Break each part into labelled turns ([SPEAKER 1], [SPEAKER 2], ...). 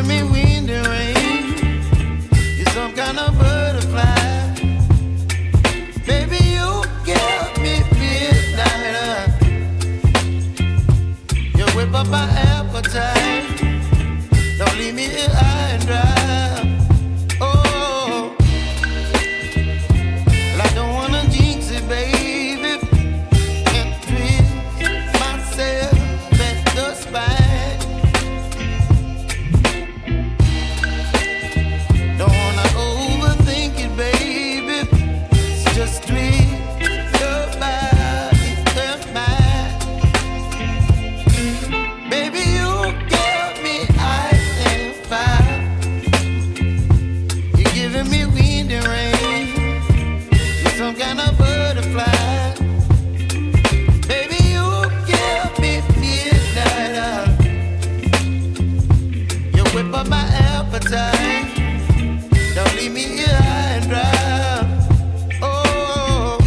[SPEAKER 1] giving me wind and rain. You're some kind of butterfly. Baby, you give me midnight. You whip up my appetite. Don't leave me here high and dry. Oh, well, I don't wanna jinx it, baby, and twist myself at the spine. Don't wanna overthink it, baby. It's just twist your body and mine. Baby, you give me ice and fire. You're giving me wind and rain. You're some kind of butterfly. Baby, you give me midnight. You whip up my appetite. Don't leave me here high and dry. Oh,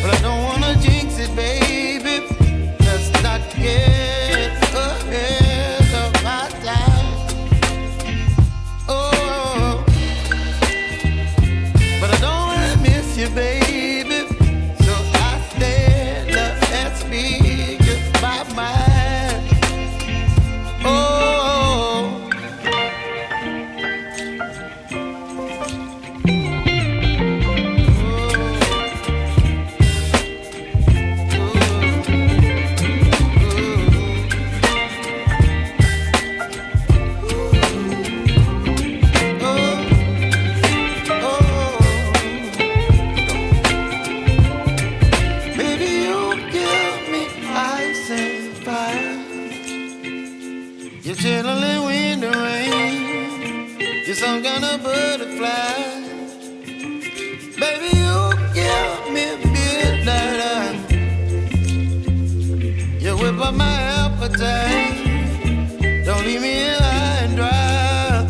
[SPEAKER 1] but I don't wanna jinx it, baby. Let's not get ahead of my time. Oh, but I don't wanna miss you, baby. So I stand up and speak my mind. Oh. Baby, you give me ice and fire. You're chilling wind and rain. You're some kind of butterfly. Baby, you give me midnight. You whip up my appetite. Don't leave me here high and dry.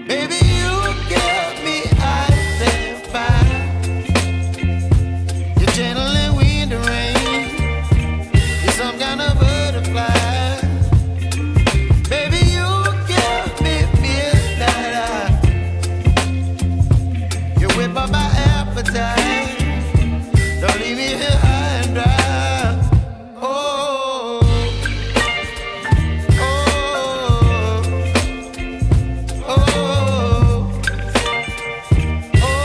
[SPEAKER 1] Baby, you give me ice and fire. You're channeling wind and rain. You're some kind of butterfly. Baby, you give me midnight. You whip up my appetite. Don't leave me here high and dry. Oh, oh, oh, oh,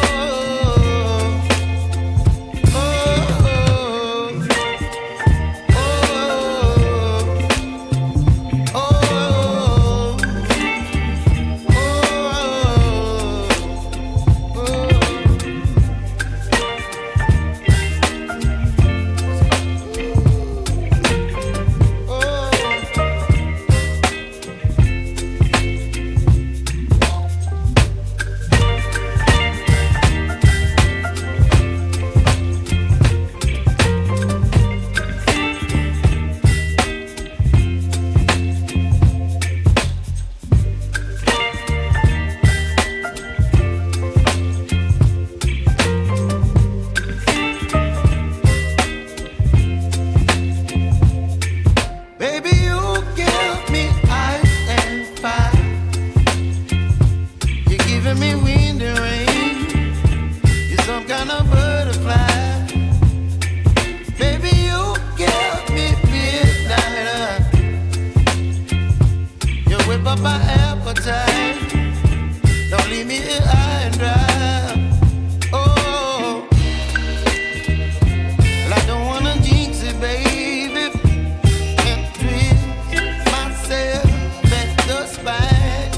[SPEAKER 1] baby, you give me ice and fire. You're giving me wind and rain. You're some kind of butterfly. Baby, you give me midnight. You whip up my appetite. Don't leave me here high and dry. Oh, well, I don't wanna jinx it, baby, and twist myself at the spine.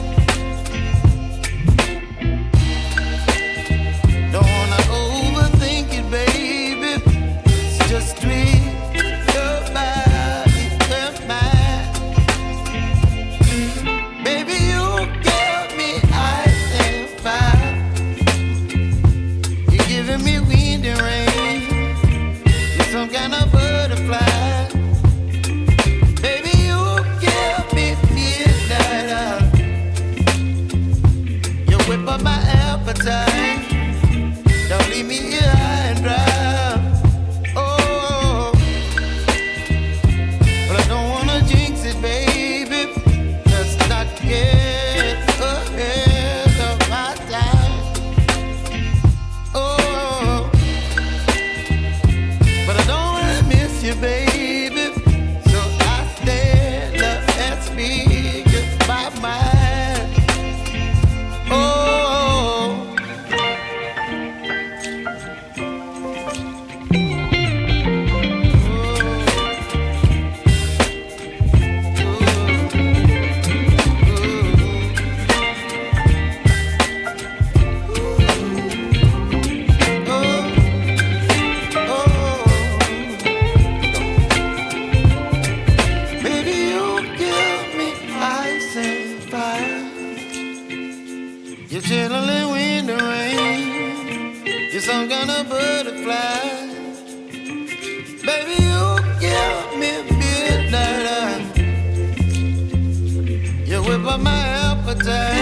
[SPEAKER 1] Don't wanna overthink it, baby. It's just twist your body and mine. Baby, you give me ice and fire. chilling in the rain. You're some kind of butterfly. Baby, you give me midnight. You whip up my appetite.